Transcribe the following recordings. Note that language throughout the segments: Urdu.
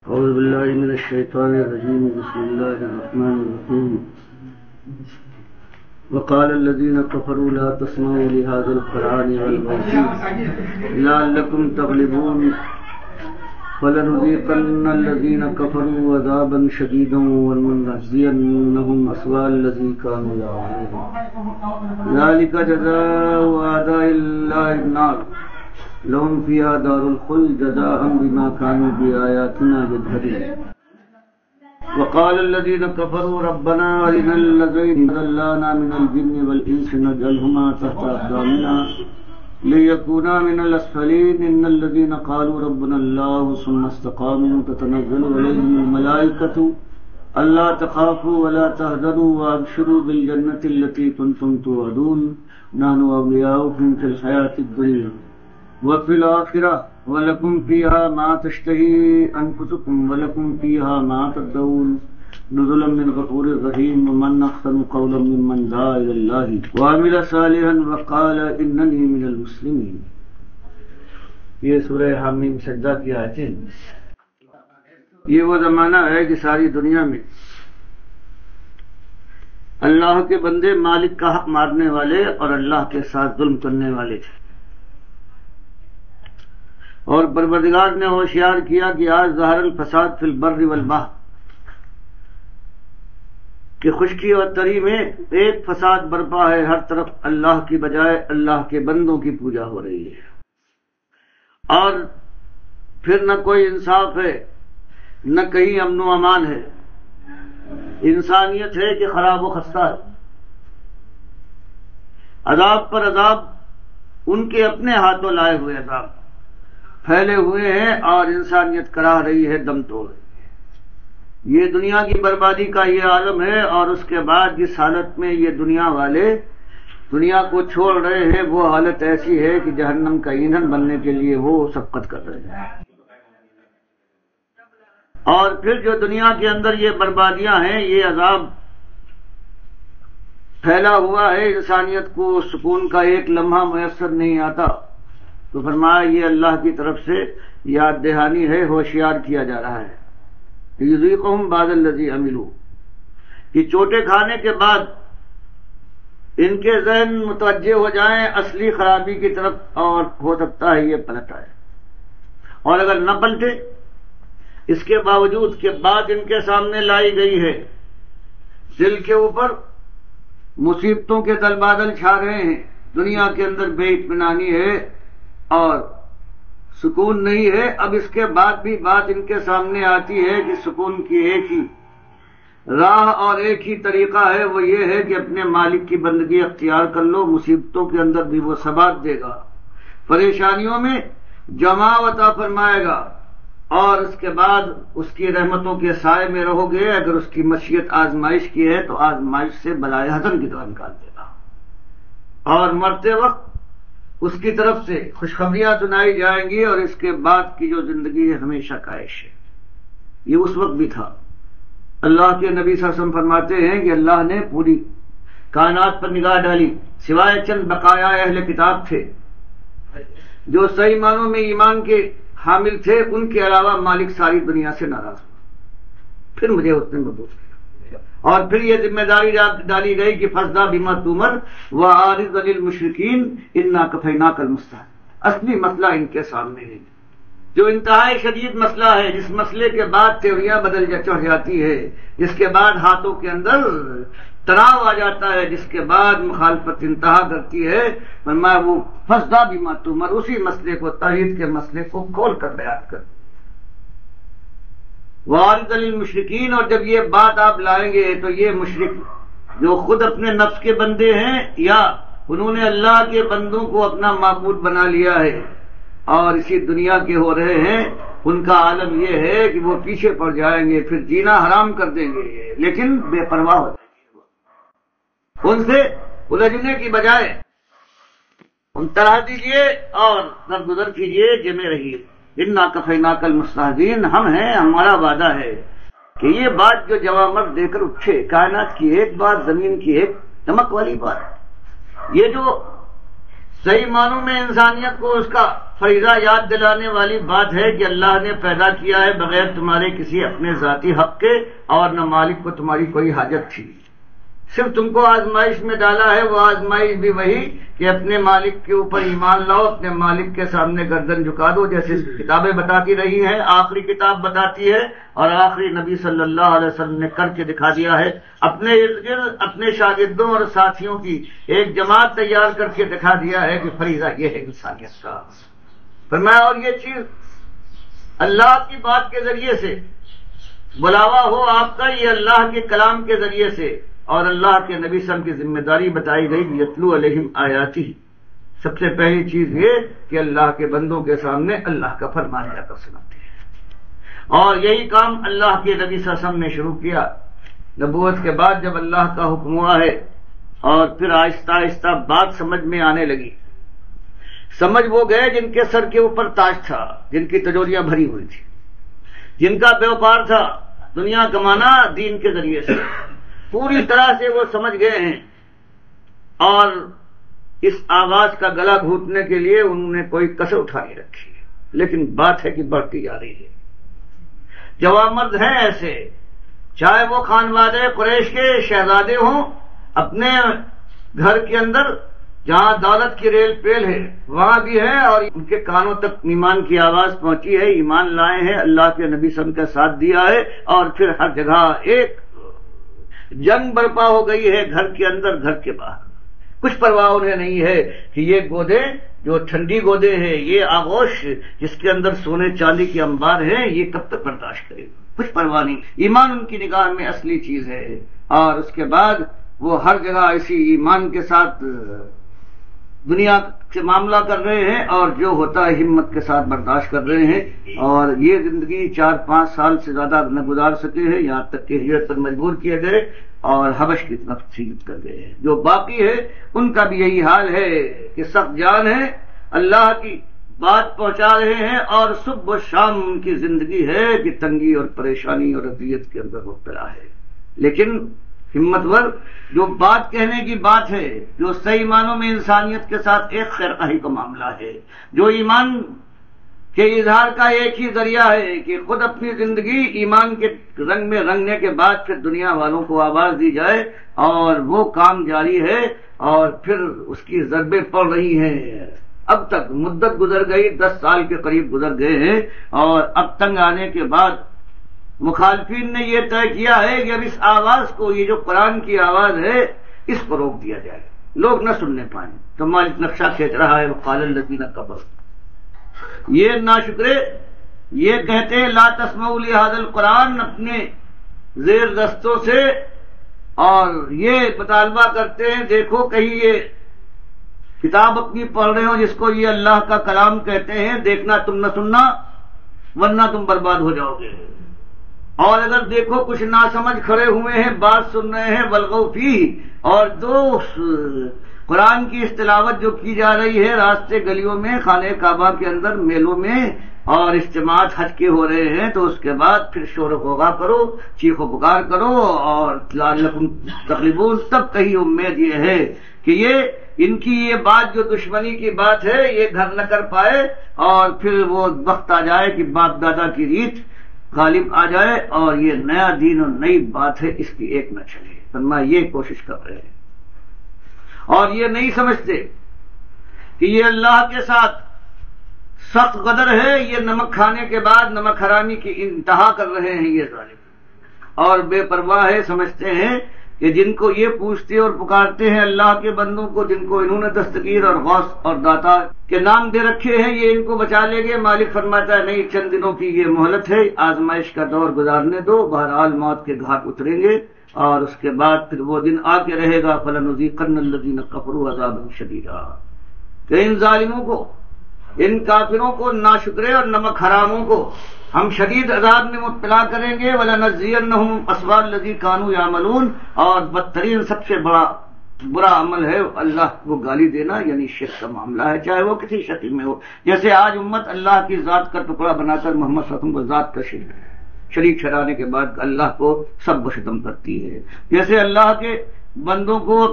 أعوذ بالله من الشيطان الرجيم بسم الله الرحمن الرحيم وقال الذين كفروا لا تسمعوا لهذا القرآن والغوا لعلكم تغلبون فلنذيقن الذين كفروا عذابا شديدا ولنجزينهم أسوأ الذي كانوا يعملون ذلك جزاء أعداء الله النار لهم فيها دار الخلد جزاء بما كانوا بآياتنا يجحدون وقال الذين كفروا ربنا أرنا الذين أضلانا من الجن والإنس نجعلهما تحت أقدامنا ليكونا من الأسفلين إن الذين قالوا ربنا الله ثم استقاموا تتنزل عليهم الملائكة ألا تخافوا ولا تحزنوا وأبشروا بالجنة التي كنتم توعدون نحن أولياؤكم في الحياة الدنيا وفي الآخرة ولكم فيها ما تشتهي أنفسكم ولكم فيها ما تدعون نزلا من غفور رحيم ومن أحسن قولا ممن دعا إلى الله وعمل صالحا وقال إنني من المسلمين. یہ سورہ حامیم سجدہ کی آیتیں، یہ وہ زمانہ ہے کہ ساری دنیا میں اللہ کے بندے مالک کا حق مارنے والے اور اللہ کے ساتھ ظلم کرنے والے تھے، اور پروردگار نے ہوشیار کیا کہ آج ظہر الفساد فی البر والبحر، کہ خشکی اور تری میں ایک فساد برپا ہے، ہر طرف اللہ کی بجائے اللہ کے بندوں کی پوجا ہو رہی ہے، اور پھر نہ کوئی انصاف ہے، نہ کہیں امن و امان ہے، انسانیت ہے کہ خراب و خستہ ہے، عذاب پر عذاب، ان کے اپنے ہاتھوں لائے ہوئے عذاب پھیلے ہوئے ہیں اور انسانیت کراہ رہی ہے، دم توڑ رہی ہے۔ یہ دنیا کی بربادی کا یہ عالم ہے، اور اس کے بعد جس حالت میں یہ دنیا والے دنیا کو چھوڑ رہے ہیں وہ حالت ایسی ہے کہ جہنم کا ایندھن بننے کے لیے وہ سبقت کر رہے ہیں۔ اور پھر جو دنیا کے اندر یہ بربادیاں ہیں، یہ عذاب پھیلا ہوا ہے، انسانیت کو سکون کا ایک لمحہ میسر نہیں آتا، تو فرمایا یہ اللہ کی طرف سے یاد دہانی ہے، ہوشیار کیا جا رہا ہے۔ یذیقہم بعض الذی عملوا، کہ چوٹے کھانے کے بعد ان کے ذہن متوجہ ہو جائیں اصلی خرابی کی طرف، اور ہو سکتا ہے یہ پلٹ آئے، اور اگر نہ پلٹے، اس کے باوجود کہ بات ان کے سامنے لائی گئی ہے، دل کے اوپر مصیبتوں کے دل بادل چھا رہے ہیں، دنیا کے اندر بے اطمینانی ہے اور سکون نہیں ہے، اب اس کے بعد بھی بات ان کے سامنے آتی ہے کہ سکون کی ایک ہی راہ اور ایک ہی طریقہ ہے، وہ یہ ہے کہ اپنے مالک کی بندگی اختیار کر لو، مصیبتوں کے اندر بھی وہ ثبات دے گا، پریشانیوں میں جماع عطا فرمائے گا، اور اس کے بعد اس کی رحمتوں کے سائے میں رہو گے۔ اگر اس کی مشیت آزمائش کی ہے تو آزمائش سے بلائے حسن کی طرح نکال دے گا، اور مرتے وقت اس کی طرف سے خوشخبریاں سنائی جائیں گی، اور اس کے بعد کی جو زندگی ہے ہمیشہ کا عیش ہے۔ یہ اس وقت بھی تھا۔ اللہ کے نبی صلی اللہ علیہ وسلم فرماتے ہیں کہ اللہ نے پوری کائنات پر نگاہ ڈالی، سوائے چند بقایا اہل کتاب تھے جو صحیح معنوں میں ایمان کے حامل تھے، ان کے علاوہ مالک ساری دنیا سے ناراض ہوا، پھر مجھے اس نے مبعوث کیا، اور پھر یہ ذمہ داری ڈالی گئی کہ فاصدع بما تؤمر واعرض عن المشرکین انا کفیناک المستہزئین۔ اصلی مسئلہ ان کے سامنے ہے، جو انتہائی شدید مسئلہ ہے، جس مسئلے کے بعد تیوریاں بدل چڑھ جاتی ہے، جس کے بعد ہاتھوں کے اندر تناؤ آ جاتا ہے، جس کے بعد مخالفت انتہا کرتی ہے، فرمایا وہ فاصدع بما تؤمر، اسی مسئلے کو، توحید کے مسئلے کو کھول کر بیان کر وَاعْرِضْ عَنِ الْمُشْرِكِينَ۔ اور جب یہ بات آپ لائیں گے تو یہ مشرک جو خود اپنے نفس کے بندے ہیں یا انہوں نے اللہ کے بندوں کو اپنا معبود بنا لیا ہے اور اسی دنیا کے ہو رہے ہیں، ان کا عالم یہ ہے کہ وہ پیچھے پڑ جائیں گے، پھر جینا حرام کر دیں گے، لیکن بے پرواہ ہو جائیں گے۔ ان سے الجھنے کی بجائے ان طرح دیجیے اور درگزر کیجیے، جمے رہیے۔ انا کفیناک المستہزئین، ہم ہیں، ہمارا وعدہ ہے کہ یہ بات جو جوامر دے کر اٹھے، کائنات کی ایک بات، زمین کی ایک چمک والی بات، یہ جو صحیح معنوں میں انسانیت کو اس کا فریضہ یاد دلانے والی بات ہے کہ اللہ نے پیدا کیا ہے بغیر تمہارے کسی اپنے ذاتی حق کے، اور نہ مالک کو تمہاری کوئی حاجت تھی، صرف تم کو آزمائش میں ڈالا ہے۔ وہ آزمائش بھی وہی کہ اپنے مالک کے اوپر ایمان لاؤ، اپنے مالک کے سامنے گردن جھکا دو، جیسے کتابیں بتاتی رہی ہیں، آخری کتاب بتاتی ہے اور آخری نبی صلی اللہ علیہ وسلم نے کر کے دکھا دیا ہے۔ اپنے ارد گرد اپنے شاگردوں اور ساتھیوں کی ایک جماعت تیار کر کے دکھا دیا ہے کہ فریضہ یہ ہے انسانیت کا۔ فرمایا اور یہ چیز اللہ کی بات کے ذریعے سے بلاوا ہو آپ کا، یہ اللہ کے کلام کے ذریعے سے، اور اللہ کے نبی صلی اللہ علیہ وسلم کی ذمہ داری بتائی گئی کہ یتلو علیہم آیاتی۔ سب سے پہلی چیز یہ کہ اللہ کے بندوں کے سامنے اللہ کا فرمان لا کر سناتے ہیں، اور یہی کام اللہ کے نبی صلی اللہ علیہ وسلم نے شروع کیا۔ نبوت کے بعد جب اللہ کا حکم ہوا ہے اور پھر آہستہ آہستہ بات سمجھ میں آنے لگی، سمجھ وہ گئے جن کے سر کے اوپر تاج تھا، جن کی تجوریاں بھری ہوئی تھی، جن کا بیوپار تھا دنیا کمانا دین کے ذریعے سے، پوری طرح سے وہ سمجھ گئے ہیں، اور اس آواز کا گلا گھونٹنے کے لیے انہوں نے کوئی کسر اٹھا نہیں رکھی، لیکن بات ہے کہ بڑھتی جا رہی ہے۔ جوان مرد ہیں ایسے، چاہے وہ خانوادے قریش کے شہزادے ہوں، اپنے گھر کے اندر جہاں دولت کی ریل پیل ہے وہاں بھی ہے، اور ان کے کانوں تک ایمان کی آواز پہنچی ہے، ایمان لائے ہیں، اللہ کے نبی صلی اللہ علیہ وسلم کا ساتھ دیا ہے، اور پھر ہر جگہ ایک جنگ برپا ہو گئی ہے، گھر کے اندر گھر کے باہر۔ کچھ پرواہ انہیں نہیں ہے کہ یہ گودے جو ٹھنڈی گودے ہیں، یہ آغوش جس کے اندر سونے چاندی کے انبار ہیں، یہ کب تک برداشت کرے گا، کچھ پرواہ نہیں۔ ایمان ان کی نگاہ میں اصلی چیز ہے، اور اس کے بعد وہ ہر جگہ اسی ایمان کے ساتھ دنیا سے معاملہ کر رہے ہیں، اور جو ہوتا ہے ہمت کے ساتھ برداشت کر رہے ہیں، اور یہ زندگی 4-5 سال سے زیادہ نہ گزار سکے ہیں، یہاں تک کہ ہجرت پر مجبور کیے گئے اور حبش کی طرف ہجرت کر گئے ہیں۔ جو باقی ہے ان کا بھی یہی حال ہے کہ سخت جان ہے، اللہ کی بات پہنچا رہے ہیں، اور صبح و شام ان کی زندگی ہے کہ تنگی اور پریشانی اور اذیت کے اندر مبتلا ہے۔ لیکن ہمت ور جو بات کہنے کی بات ہے، جو صحیح معنوں میں انسانیت کے ساتھ ایک خیرخواہی کا معاملہ ہے، جو ایمان کے اظہار کا ایک ہی ذریعہ ہے کہ خود اپنی زندگی ایمان کے رنگ میں رنگنے کے بعد پھر دنیا والوں کو آواز دی جائے، اور وہ کام جاری ہے، اور پھر اس کی ضربیں پڑ رہی ہیں۔ اب تک مدت گزر گئی، 10 سال کے قریب گزر گئے ہیں، اور اب تنگ آنے کے بعد مخالفین نے یہ طے کیا ہے کہ اب اس آواز کو، یہ جو قرآن کی آواز ہے، اس کو روک دیا جائے، لوگ نہ سننے پائیں۔ تو مالک نقشہ کھینچ رہا ہے، وقال الذین کفروا، یہ ناشکرے یہ کہتے ہیں لا تسمعوا لهذا القرآن، اپنے زیر دستوں سے، اور یہ مطالبہ کرتے ہیں دیکھو کہیں یہ کتاب اپنی پڑھ رہے ہو جس کو یہ اللہ کا کلام کہتے ہیں، دیکھنا تم نہ سننا ورنہ تم برباد ہو جاؤ گے۔ اور اگر دیکھو کچھ ناسمجھ کھڑے ہوئے ہیں، بات سن رہے ہیں، والغوا فیہ، اور جو قرآن کی تلاوت جو کی جا رہی ہے راستے گلیوں میں، خانہ کعبہ کے اندر، میلوں میں، اور اجتماعات حج کے ہو رہے ہیں، تو اس کے بعد پھر شور و غوغا کرو، چیخ و پکار کرو، اور لعلکم تغلبون، تب کہیں امید یہ ہے کہ یہ ان کی یہ بات جو دشمنی کی بات ہے یہ گھر نہ کر پائے، اور پھر وہ وقت آ جائے کہ باپ دادا کی ریت غالب آ جائے، اور یہ نیا دین اور نئی بات ہے اس کی ایک نہ چلے۔ فرمایا یہ کوشش کر رہے ہیں، اور یہ نہیں سمجھتے کہ یہ اللہ کے ساتھ سخت غدر ہے، یہ نمک کھانے کے بعد نمک حرامی کی انتہا کر رہے ہیں یہ ظالم، اور بے پرواہ ہے، سمجھتے ہیں کہ جن کو یہ پوچھتے اور پکارتے ہیں اللہ کے بندوں کو، جن کو انہوں نے دستگیر اور غوث اور داتا کے نام دے رکھے ہیں، یہ ان کو بچا لیں گے۔ مالک فرماتا ہے نہیں، چند دنوں کی یہ مہلت ہے، آزمائش کا دور گزارنے دو، بہرحال موت کے گھاٹ اتریں گے، اور اس کے بعد پھر وہ دن آ کے رہے گا فَلَنُذِيقَنَّ الَّذِينَ كَفَرُوا عَذَابًا شَدِيدًا، کہ ان ظالموں کو، ان کافروں کو، ناشکرے اور نمک حراموں کو ہم شدید عذاب میں مبتلا کریں گے۔ وَلَنَجْزِيَنَّهُمْ أَسْوَأَ الَّذِي كَانُوا يَعْمَلُونَ، اور بدترین سب سے برا عمل ہے اللہ کو گالی دینا، یعنی شرک کا معاملہ ہے، چاہے وہ کسی شکل میں ہو۔ جیسے آج امت اللہ کی ذات کا ٹکڑا بنا کر محمد صلی اللہ علیہ وسلم کو ذات کا شریک ٹھہرانے کے بعد اللہ کو سب و شتم کرتی ہے، جیسے اللہ کے بندوں کو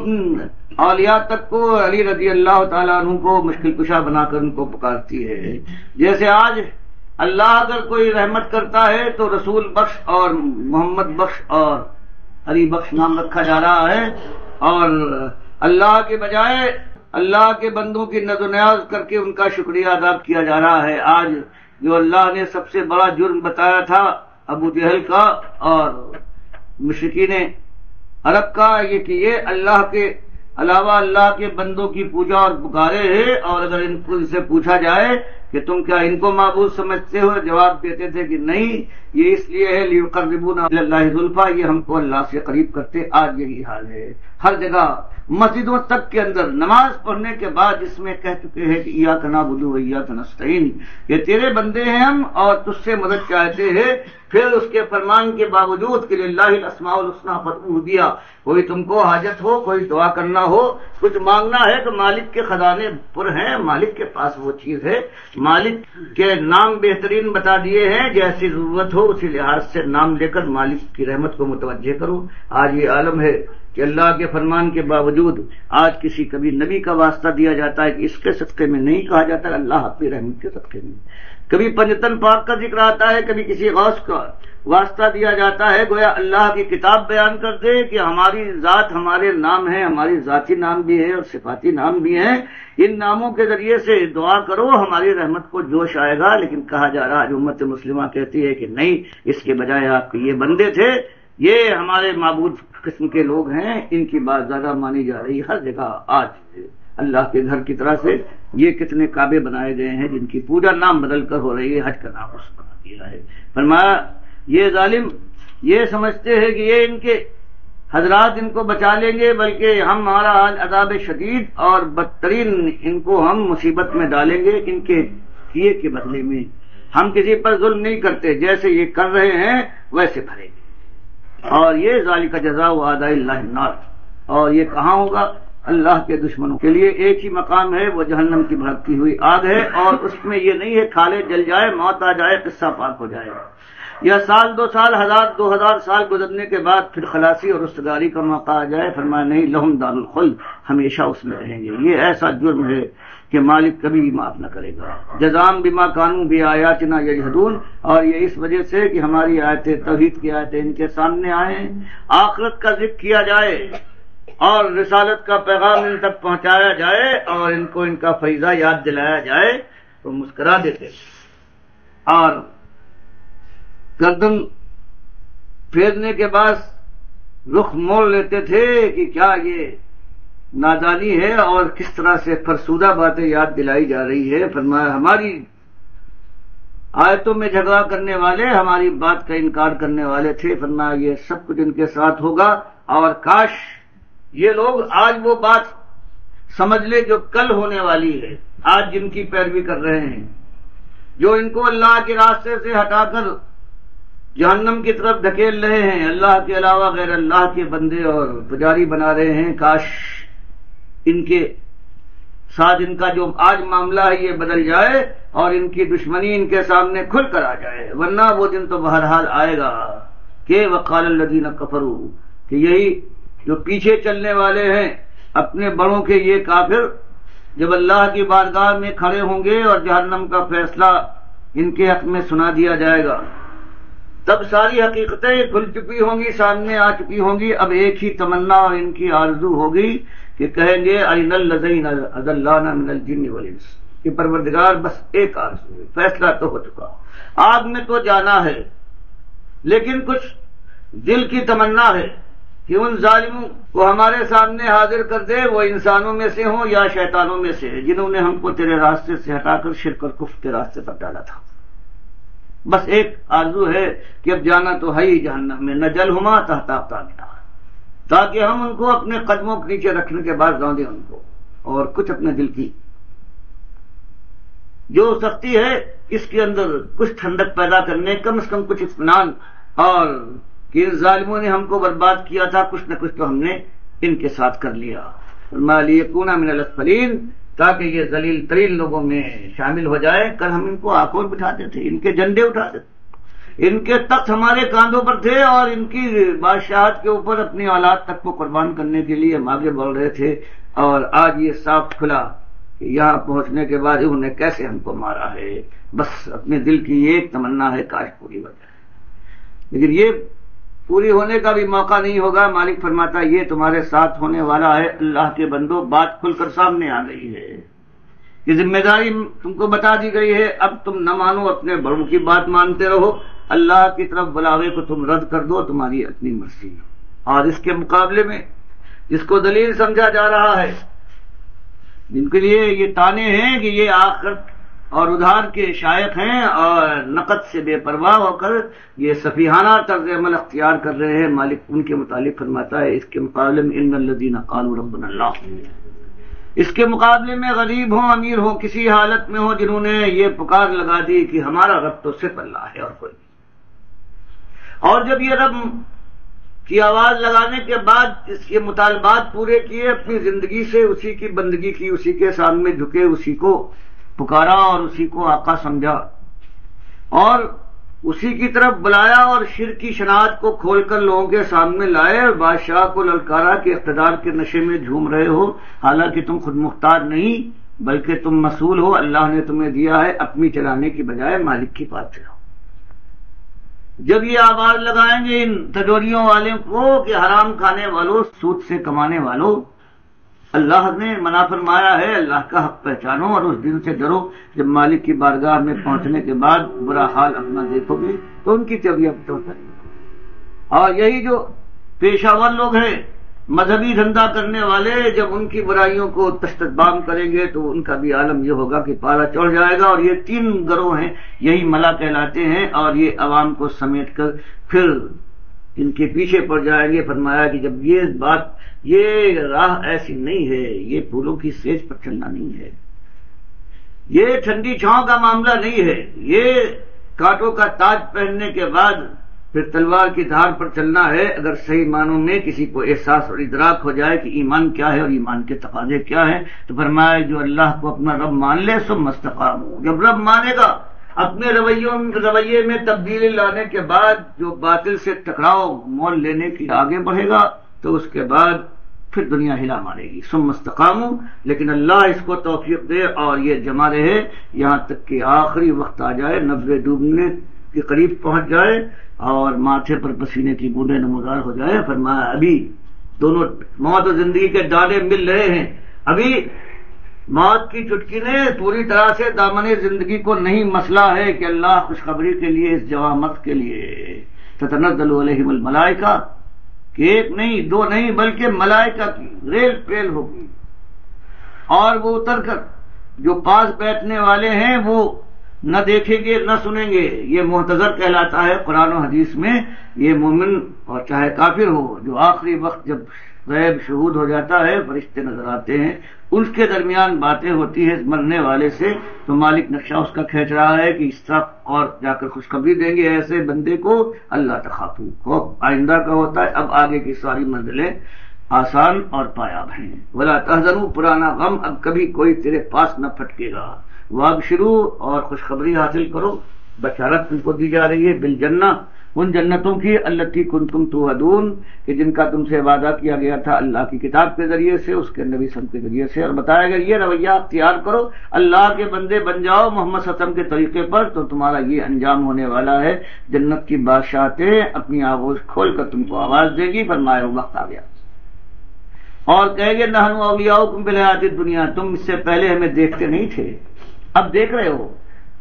اولیاء تک کو علی رضی اللہ تعالیٰ عنہ کو مشکل کشا بنا کر ان کو پکارتی ہے. جیسے آج اللہ اگر کوئی رحمت کرتا ہے تو رسول بخش اور محمد بخش اور علی بخش نام رکھا جا رہا ہے، اور اللہ کے بجائے اللہ کے بندوں کی نظر نیاز کر کے ان کا شکریہ ادا کیا جا رہا ہے. آج جو اللہ نے سب سے بڑا جرم بتایا تھا ابو جہل کا اور مشرکین عرب کا، یہ کہ یہ اللہ کے علاوہ اللہ کے بندوں کی پوجا اور پکارے ہے، اور اگر ان کو سے پوچھا جائے کہ تم کیا ان کو معبود سمجھتے ہو، جواب دیتے تھے کہ نہیں، یہ اس لیے ہے لیقربونا الی اللہ زلفا، یہ ہم کو اللہ سے قریب کرتے. آج یہی حال ہے ہر جگہ، مسجدوں تک کے اندر نماز پڑھنے کے بعد جس میں کہہ چکے ہیں کہ ایاک نعبد و ایاک نستعین، کہ تیرے بندے ہیں ہم اور تجھ سے مدد چاہتے ہیں، پھر اس کے فرمان کے باوجود کہ للہ الاسماء الحسنی فادعوہ بہا، کوئی تم کو حاجت ہو، کوئی دعا کرنا ہو، کچھ مانگنا ہے تو مالک کے خزانے پر ہیں، مالک کے پاس وہ چیز ہے، مالک کے نام بہترین بتا دیے ہیں، جیسی ضرورت ہو اسی لحاظ سے نام لے کر مالک کی رحمت کو متوجہ کرو. آج یہ عالم ہے کہ اللہ کے فرمان کے باوجود آج کسی کبھی نبی کا واسطہ دیا جاتا ہے کہ اس کے صدقے میں نہیں کہا جاتا ہے اللہ اپنی رحمت کے صدقے میں. کبھی پنجتن پاک کا ذکر آتا ہے، کبھی کسی غوث کا واسطہ دیا جاتا ہے، گویا اللہ کی کتاب بیان کر دے کہ ہماری ذات، ہمارے نام ہیں، ہماری ذاتی نام بھی ہے اور صفاتی نام بھی ہیں، ان ناموں کے ذریعے سے دعا کرو ہماری رحمت کو جوش آئے گا. لیکن کہا جا رہا ہے، امت مسلمہ کہتی ہے کہ نہیں، اس کے بجائے آپ کے یہ بندے تھے، یہ ہمارے معبود قسم کے لوگ ہیں، ان کی بات زیادہ مانی جا رہی. ہر جگہ آج اللہ کے گھر کی طرح سے یہ کتنے کعبے بنائے گئے ہیں جن کی پوجا نام بدل کر ہو رہی ہے، حج کا نام اس بنا دیا ہے. فرمایا یہ ظالم یہ سمجھتے ہیں کہ یہ ان کے حضرات ان کو بچا لیں گے، بلکہ ہمارا آج عذاب شدید اور بدترین ان کو ہم مصیبت میں ڈالیں گے. ان کے کیے کے بدلے میں ہم کسی پر ظلم نہیں کرتے، جیسے یہ کر رہے ہیں ویسے بھریں گے. اور یہ ذالک جزاء اعداء اللہ النار، اور یہ کہاں ہوگا؟ اللہ کے دشمنوں کے لیے ایک ہی مقام ہے، وہ جہنم کی بھڑکتی ہوئی آگ ہے، اور اس میں یہ نہیں ہے کھالے جل جائے، موت آ جائے، قصہ پاک ہو جائے، یا سال 2 سال 1000 2000 سال گزرنے کے بعد پھر خلاصی اور رستگاری کا موقع آ جائے. فرمایا نہیں، لہم دار الخلد، ہمیشہ اس میں رہیں گے. یہ ایسا جرم ہے کہ مالک کبھی بھی معاف نہ کرے گا. جزام بما کانوا بآیاتنا یجحدون، اور یہ اس وجہ سے کہ ہماری آیتیں، توحید کی آیتیں ان کے سامنے آئیں، آخرت کا ذکر کیا جائے اور رسالت کا پیغام ان تک پہنچایا جائے اور ان کو ان کا فریضہ یاد دلایا جائے تو مسکرا دیتے اور گردن پھیرنے کے بعد رخ موڑ لیتے تھے کہ کیا یہ نادانی ہے اور کس طرح سے فرسودہ باتیں یاد دلائی جا رہی ہے. فرمایا ہماری آیتوں میں جھگڑا کرنے والے، ہماری بات کا انکار کرنے والے تھے. فرمایا یہ سب کچھ ان کے ساتھ ہوگا، اور کاش یہ لوگ آج وہ بات سمجھ لے جو کل ہونے والی ہے. آج جن کی پیروی کر رہے ہیں، جو ان کو اللہ کے راستے سے ہٹا کر جہنم کی طرف دھکیل رہے ہیں، اللہ کے علاوہ غیر اللہ کے بندے اور پجاری بنا رہے ہیں، کاش ان کے ساتھ ان کا جو آج معاملہ ہے یہ بدل جائے اور ان کی دشمنی ان کے سامنے کھل کر آ جائے. ورنہ وہ دن تو بہرحال آئے گا کہ وقال الذین کفروا، کہ یہی جو پیچھے چلنے والے ہیں اپنے بڑوں کے، یہ کافر جب اللہ کی بارگاہ میں کھڑے ہوں گے اور جہنم کا فیصلہ ان کے حق میں سنا دیا جائے گا، تب ساری حقیقتیں کھل چکی ہوں گی، سامنے آ چکی ہوں گی. اب ایک ہی تمنا اور ان کی آرزو ہوگی کہ کہیں گے ارنا الذین اضلانا من الجن والانس، کہ پروردگار بس ایک آرزو ہے، فیصلہ تو ہو چکا، آگ میں تو جانا ہے، لیکن کچھ دل کی تمنا ہے کہ ان ظالموں کو ہمارے سامنے حاضر کر دے، وہ انسانوں میں سے ہوں یا شیطانوں میں سے، جنہوں نے ہم کو تیرے راستے سے ہٹا کر شرک اور کفر کے راستے پر ڈالا تھا. بس ایک آرزو ہے کہ اب جانا تو ہے ہی جہنم میں، نجلہما تحت اقدامنا، تاکہ ہم ان کو اپنے قدموں کے نیچے رکھنے کے بعد روندیں ان کو، اور کچھ اپنے دل کی جو سختی ہے اس کے اندر کچھ ٹھنڈک پیدا کرنے، کم از کم کچھ اطمینان، اور کہ ان ظالموں نے ہم کو برباد کیا تھا، کچھ نہ کچھ تو ہم نے ان کے ساتھ کر لیا. لیکون من الاسفلین، تاکہ یہ ذلیل ترین لوگوں میں شامل ہو جائے. کل ہم ان کو آنکھوں بٹھاتے تھے، ان کے جھنڈے اٹھاتے تھے، ان کے تخت ہمارے کاندھوں پر تھے اور ان کی بادشاہت کے اوپر اپنی اولاد تک کو قربان کرنے کے لیے ہم آگے بڑھ رہے تھے، اور آج یہ صاف کھلا کہ یہاں پہنچنے کے بعد انہوں نے کیسے ہم کو مارا ہے۔ بس اپنے دل کی ایک تمنا ہے کاش پوری ہو جائے، لیکن یہ پوری ہونے کا بھی موقع نہیں ہوگا۔ مالک فرماتا ہے یہ تمہارے ساتھ ہونے والا ہے۔ اللہ کے بندو، بات کھل کر سامنے آ گئی ہے، یہ ذمہ داری تم کو بتا دی گئی ہے۔ اب تم نہ مانو، اپنے بڑوں کی بات مانتے رہو، اللہ کی طرف بلاوے کو تم رد کر دو، تمہاری اپنی مرضی۔ اور اس کے مقابلے میں جس کو دلیل سمجھا جا رہا ہے، جن کے لیے یہ تانے ہیں کہ یہ آخرت اور ادھار کے شائق ہیں اور نقد سے بے پرواہ ہو کر یہ سفیہانہ طرز عمل اختیار کر رہے ہیں، مالک ان کے متعلق فرماتا ہے اس کے مقابلے میں ان الذین قالوا ربنا اللہ، اس کے مقابلے میں غریب ہوں امیر ہوں کسی حالت میں ہوں جنہوں نے یہ پکار لگا دی کہ ہمارا رب تو صرف اللہ ہے اور کوئی نہیں، اور جب یہ رب کی آواز لگانے کے بعد اس کے مطالبات پورے کیے، اپنی زندگی سے اسی کی بندگی کی، اسی کے سامنے جھکے، اسی کو پکارا اور اسی کو آقا سمجھا اور اسی کی طرف بلایا اور شرک کی شناعت کو کھول کر لوگوں کے سامنے لائے اور بادشاہ کو للکارا کہ اقتدار کے نشے میں جھوم رہے ہو، حالانکہ تم خود مختار نہیں بلکہ تم مسئول ہو، اللہ نے تمہیں دیا ہے، اپنی چلانے کی بجائے مالک کی بات چلاؤ۔ جب یہ آواز لگائیں گے ان تجوریوں والوں کو کہ حرام کھانے والوں، سود سے کمانے والوں، اللہ نے منع فرمایا ہے، اللہ کا حق پہچانو اور اس دن سے ڈرو جب مالک کی بارگاہ میں پہنچنے کے بعد برا حال اپنا دیکھو گے تو ان کی طبیعت ہوتا ہے۔ اور یہی جو پیشہ ور لوگ ہیں، مذہبی دھندا کرنے والے، جب ان کی برائیوں کو تشدد کریں گے تو ان کا بھی عالم یہ ہوگا کہ پارا چڑھ جائے گا، اور یہ تین گروہ ہیں، یہی ملا کہلاتے ہیں، اور یہ عوام کو سمیٹ کر پھر ان کے پیچھے پڑ جائیں گے۔ فرمایا کہ جب یہ راہ ایسی نہیں ہے، یہ پھولوں کی سیج پر چلنا نہیں ہے، یہ ٹھنڈی چھاؤں کا معاملہ نہیں ہے، یہ کانٹوں کا تاج پہننے کے بعد پھر تلوار کی دھار پر چلنا ہے۔ اگر صحیح معنوں میں کسی کو احساس اور ادراک ہو جائے کہ ایمان کیا ہے اور ایمان کے تقاضے کیا ہیں، تو فرمایا جو اللہ کو اپنا رب مان لے ثم استقاموا، جب رب مانے گا، اپنے رویے میں تبدیلی لانے کے بعد جو باطل سے ٹکراؤ مول لینے کی آگے بڑھے گا تو اس کے بعد پھر دنیا ہلا مارے گی۔ ثم استقاموا، لیکن اللہ اس کو توفیق دے اور یہ جمع رہے یہاں تک کہ آخری وقت آ جائے، 90 ڈوبنے کے قریب پہنچ جائے اور ماتھے پر پسینے کی بوندیں نمودار ہو جائے۔ فرمایا ابھی دونوں موت اور زندگی کے ڈالے مل رہے ہیں، ابھی موت کی چٹکی نے پوری طرح سے دامن زندگی کو نہیں مسئلہ ہے کہ اللہ خوشخبری کے لیے اس جوان مرد کے لیے تتنزل علیہم الملائکہ، کہ ایک نہیں دو نہیں بلکہ ملائکہ کی ریل پیل ہوگی، اور وہ اتر کر جو پاس بیٹھنے والے ہیں وہ نہ دیکھیں گے نہ سنیں گے۔ یہ محتضر کہلاتا ہے قرآن و حدیث میں، یہ مومن اور چاہے کافر ہو جو آخری وقت جب غیب شہود ہو جاتا ہے، فرشتے نظر آتے ہیں، ان کے درمیان باتیں ہوتی ہیں مرنے والے سے، تو مالک نقشہ اس کا کھینچ رہا ہے کہ اس طرف اور جا کر خوشخبری دیں گے ایسے بندے کو، اللہ تخافوا، خوف آئندہ کا ہوتا ہے، اب آگے کی ساری منزلیں آسان اور پایاب ہیں۔ ولا تحزنوا، پرانا غم اب کبھی کوئی تیرے پاس نہ پھٹکے گا۔ وابشروا، اور خوشخبری حاصل کرو، بشارت تم کو دی جا رہی ہے بالجنہ، ان جنتوں کی التی کنتم توعدون، کہ جن کا تم سے وعدہ کیا گیا تھا اللہ کی کتاب کے ذریعے سے، اس کے نبی صلی کے ذریعے سے، اور بتایا گیا یہ رویہ اختیار کرو، اللہ کے بندے بن جاؤ محمد صلی اللہ علیہ وسلم کے طریقے پر، تو تمہارا یہ انجام ہونے والا ہے، جنت کی بادشاہتیں اپنی آغوش کھول کر تم کو آواز دے گی۔ فرمایا وقت آ گیا اور کہے گے نحن اولیاؤکم فی الحیات الدنیا، تم اس سے پہلے ہمیں دیکھتے نہیں تھے، اب دیکھ رہے ہو،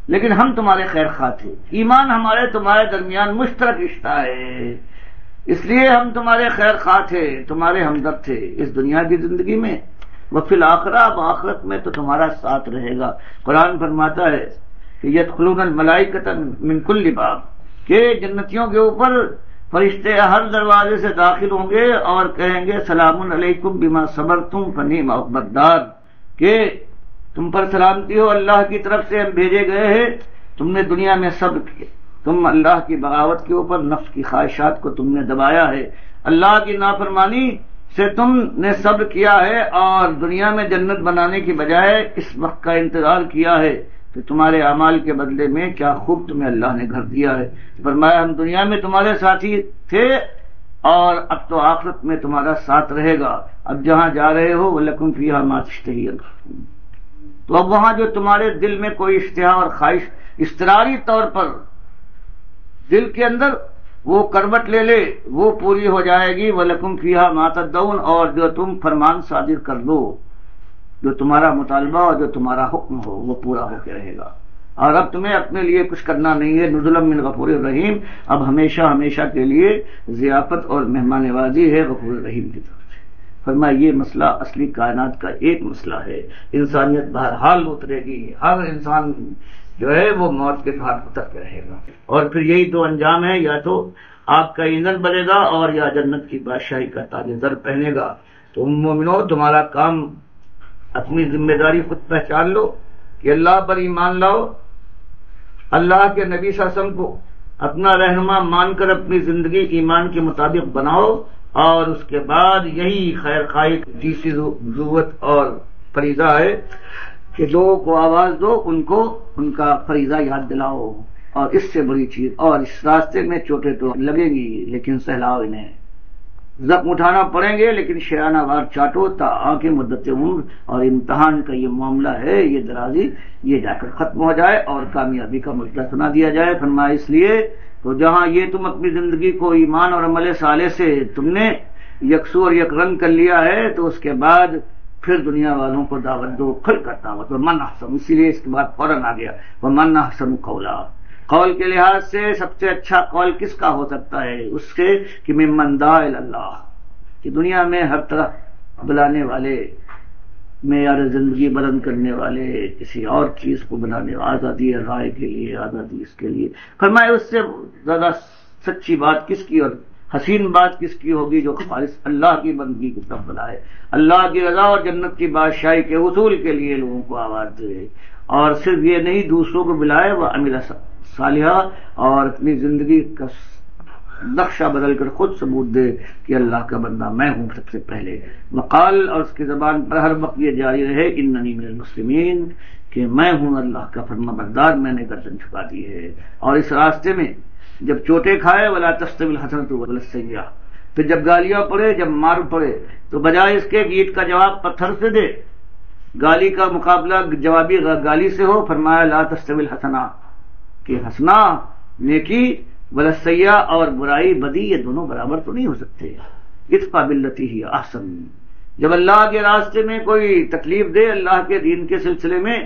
لیکن ہم تمہارے خیر خواہ تھے، ایمان ہمارے تمہارے درمیان مشترک رشتہ ہے، اس لیے ہم تمہارے خیر خواہ تھے، تمہارے ہمدرد تھے اس دنیا کی زندگی میں، وفی الآخرہ، اب آخرت میں تو تمہارا ساتھ رہے گا۔ قرآن فرماتا ہے کہ یدخلون الملائکۃ من کل باب، کہ جنتیوں کے اوپر فرشتے ہر دروازے سے داخل ہوں گے اور کہیں گے سلام علیکم بما صبرتم فنعم عقبی الدار، کہ تم پر سلامتی ہو، اللہ کی طرف سے ہم بھیجے گئے ہیں، تم نے دنیا میں صبر کیا، تم اللہ کی بغاوت کے اوپر نفس کی خواہشات کو تم نے دبایا ہے، اللہ کی نافرمانی سے تم نے صبر کیا ہے اور دنیا میں جنت بنانے کی بجائے اس وقت کا انتظار کیا ہے تو تمہارے اعمال کے بدلے میں کیا خوب تمہیں اللہ نے گھر دیا ہے۔ فرمایا ہم دنیا میں تمہارے ساتھی تھے اور اب تو آخرت میں تمہارا ساتھ رہے گا، اب جہاں جا رہے ہو وَلَكُمْ فِيهَا مَا تَشْتَهِي أَنفُسُكُمْ، تو اب وہاں جو تمہارے دل میں کوئی اشتہا اور خواہش اضطراری طور پر دل کے اندر وہ کروٹ لے لے وہ پوری ہو جائے گی، وَلَكُمْ فِيهَا مَا تَدَّعُونَ، اور جو تم فرمان صادر کر دو، جو تمہارا مطالبہ اور جو تمہارا حکم ہو وہ پورا ہو کے رہے گا، اور اب تمہیں اپنے لیے کچھ کرنا نہیں ہے۔ نزلا من غفور الرحیم، اب ہمیشہ ہمیشہ کے لیے ضیافت اور مہمان نوازی ہے غفور الرحیم کی طرف سے۔ فرمایا یہ مسئلہ اصلی کائنات کا ایک مسئلہ ہے، انسانیت بہرحال اترے گی، ہر انسان جو ہے وہ موت کے گھاٹ اتر کے رہے گا، اور پھر یہی دو انجام ہے، یا تو آپ کا ایندھن بنے گا اور یا جنت کی بادشاہی کا تاج زر پہنے گا۔ تو مومنو تمہارا کام اپنی ذمہ داری خود پہچان لو کہ اللہ پر ایمان لاؤ، اللہ کے نبی صلی اللہ علیہ وسلم کو اپنا رہنما مان کر اپنی زندگی ایمان کے مطابق بناؤ، اور اس کے بعد یہی خیر خواہی تیسری ضرورت اور فریضہ ہے کہ لوگوں کو آواز دو، ان کو ان کا فریضہ یاد دلاؤ، اور اس سے بڑی چیز، اور اس راستے میں چوٹیں تو لگیں گی لیکن سہلاؤ انہیں، زخم اٹھانا پڑیں گے لیکن شیرانہ وار چاٹو تا آنکھیں مدت عمر، اور امتحان کا یہ معاملہ ہے، یہ درازی یہ جا کر ختم ہو جائے اور کامیابی کا مجدہ سنا دیا جائے۔ فرمایا اس لیے تو جہاں یہ تم اپنی زندگی کو ایمان اور عمل صالح سے تم نے یکسو اور یک رنگ کر لیا ہے، تو اس کے بعد پھر دنیا والوں کو دعوت دو، کھل کر دعوت، ومن احسن، اسی لیے اس کے بعد فوراً آ گیا ومن احسن قولا، قول کے لحاظ سے سب سے اچھا قول کس کا ہو سکتا ہے؟ اس سے کہ ممن دعا الی اللہ، کہ دنیا میں ہر طرح بلانے والے، معیار زندگی بلند کرنے والے، کسی اور چیز کو بنانے، آزادی رائے کے لیے، آزادی اس کے لیے۔ فرمایا اس سے زیادہ سچی بات کس کی اور حسین بات کس کی ہوگی جو خالص اللہ کی بندگی کی طرف بلائے، اللہ کی رضا اور جنت کی بادشاہی کے حصول کے لیے لوگوں کو آواز دے، اور صرف یہ نہیں دوسروں کو بلائے، وہ عمل صالحہ، اور اپنی زندگی کا نقشہ بدل کر خود ثبوت دے کہ اللہ کا بندہ میں ہوں سب سے پہلے، وقال، اور اس کی زبان پر ہر وقت یہ جاری رہے اننی من المسلمین، کہ میں ہوں اللہ کا فرما بردار، میں نے گردن جھکا دی ہے۔ اور اس راستے میں جب چوٹیں کھائے ولا تستوی الحسنۃ ولا السیئۃ، پھر جب گالیاں پڑے، جب مار پڑے، تو بجائے اس کے کہ اینٹ کا جواب پتھر سے دے، گالی کا مقابلہ جوابی گالی سے ہو، فرمایا لا تستوی الحسنہ، کہ حسنہ نیکی ولا سیئہ اور برائی بدی، یہ دونوں برابر تو نہیں ہو سکتے۔ ادفع باللتی ہی احسن، جب اللہ کے راستے میں کوئی تکلیف دے، اللہ کے دین کے سلسلے میں،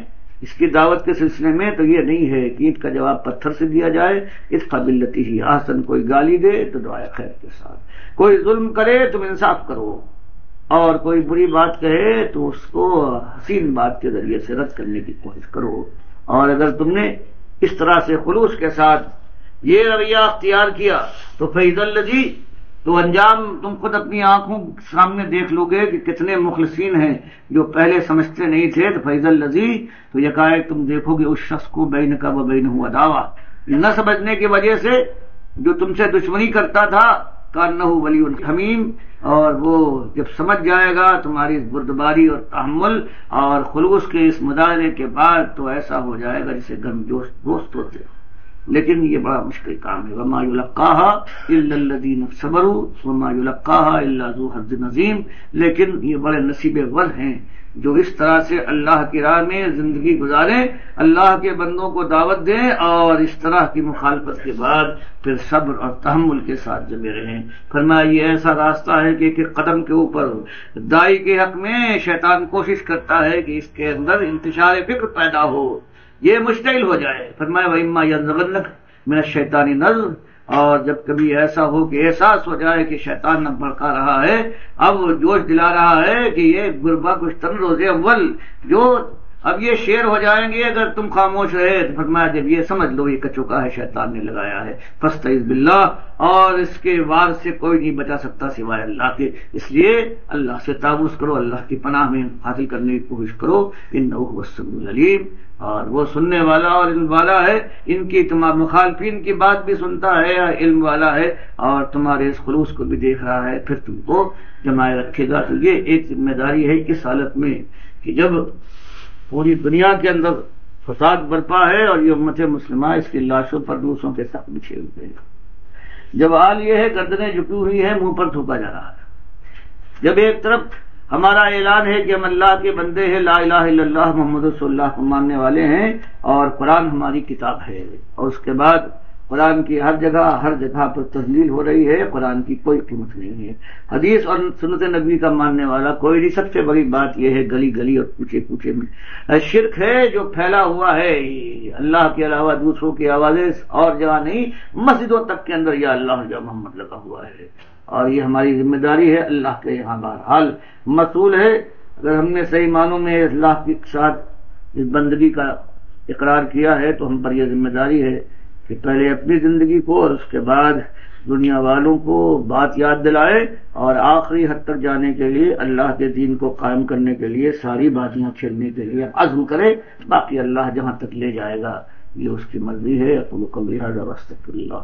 اس کی دعوت کے سلسلے میں، تو یہ نہیں ہے کہ اینٹ کا جواب پتھر سے دیا جائے۔ ادفع باللتی ہی احسن، کوئی گالی دے تو دعائے خیر کے ساتھ، کوئی ظلم کرے تم انصاف کرو، اور کوئی بری بات کہے تو اس کو حسین بات کے ذریعے سے رد کرنے کی کوشش کرو۔ اور اگر تم نے اس طرح سے خلوص کے ساتھ یہ رویہ اختیار کیا تو فیض الذی، تو انجام تم خود اپنی آنکھوں سامنے دیکھ لو گے کہ کتنے مخلصین ہیں جو پہلے سمجھتے نہیں تھے، تو فیض الذی، تو یکایک تم دیکھو گے اس شخص کو بینک و بینہ عداوہ، نہ سمجھنے کی وجہ سے جو تم سے دشمنی کرتا تھا، کانہ ولی حمیم، اور وہ جب سمجھ جائے گا تمہاری بردباری اور تحمل اور خلوص کے اس مظاہرے کے بعد، تو ایسا ہو جائے گا جسے گرم جوش دوست ہوتے۔ لیکن یہ بڑا مشکل کام ہے، وما یلقاها الا الذین صبروا وما یلقاها الا ذو حظ عظیم، لیکن یہ بڑے نصیب ور ہیں جو اس طرح سے اللہ کی راہ میں زندگی گزاریں، اللہ کے بندوں کو دعوت دیں، اور اس طرح کی مخالفت کے بعد پھر صبر اور تحمل کے ساتھ جمے رہیں۔ فرمایا یہ ایسا راستہ ہے کہ ایک قدم کے اوپر دائی کے حق میں شیطان کوشش کرتا ہے کہ اس کے اندر انتشار فکر پیدا ہو، یہ مشتعل ہو جائے۔ فرمایا وَإِمَّا يَنزَغَنَّكَ مِنَ الشَّيْطَانِ نَزْغٌ، اور جب کبھی ایسا ہو کہ احساس ہو جائے کہ شیطان نہ بھڑکا رہا ہے، اب وہ جوش دلا رہا ہے کہ یہ گربا کشتن روز اول، جو اب یہ شیر ہو جائیں گے اگر تم خاموش رہے، تو فرمایا جب یہ سمجھ لو یہ کچوکا ہے، شیطان نے لگایا ہے، فاستعذ باللہ، اور اس کے وار سے کوئی نہیں بچا سکتا سوائے اللہ کے، اس لیے اللہ سے تعوذ کرو، اللہ کی پناہ میں حاصل کرنے کی کوشش کرو، انہ هو السمیع العلیم، اور وہ سننے والا اور علم والا ہے، ان کی تمام مخالفین کی بات بھی سنتا ہے، علم والا ہے، اور تمہارے اس خلوص کو بھی دیکھ رہا ہے، پھر تم کو جمائے رکھے گا۔ تو یہ ایک ذمہ داری ہے اس حالت میں کہ جب پوری دنیا کے اندر فساد برپا ہے اور یہ امت مسلمہ اس کی لاشوں پر دوسروں کے ساتھ بچھے ہوئے ہیں۔ جب حال یہ ہے گردنیں جھکی ہوئی ہیں، منہ پر تھوکا جا رہا ہے۔ جب ایک طرف ہمارا اعلان ہے کہ ہم اللہ کے بندے ہیں، لا الہ الا اللہ محمد رسول اللہ کو ماننے والے ہیں، اور قرآن ہماری کتاب ہے، اور اس کے بعد قرآن کی ہر جگہ پر تذلیل ہو رہی ہے، قرآن کی کوئی قیمت نہیں ہے۔ حدیث اور سنت نبی کا ماننے والا کوئی نہیں۔ سب سے بڑی بات یہ ہے گلی گلی اور کوچے کوچے میں شرک ہے جو پھیلا ہوا ہے، اللہ کے علاوہ دوسروں کی آوازیں اور جگہ نہیں، مسجدوں تک کے اندر یا اللہ یا محمد لگا ہوا ہے، اور یہ ہماری ذمہ داری ہے اللہ کے یہاں بہرحال مسئول ہے۔ اگر ہم نے صحیح معنوں میں اللہ کے ساتھ اس بندگی کا اقرار کیا ہے تو ہم پر یہ ذمہ داری ہے کہ پہلے اپنی زندگی کو اور اس کے بعد دنیا والوں کو بات یاد دلائے، اور آخری حد تک جانے کے لیے اللہ کے دین کو قائم کرنے کے لیے ساری باتیاں چھیڑنے کے لیے عزم کرے۔ باقی اللہ جہاں تک لے جائے گا یہ اس کی مرضی ہے۔ اقول قولی ھذا واستغفر اللہ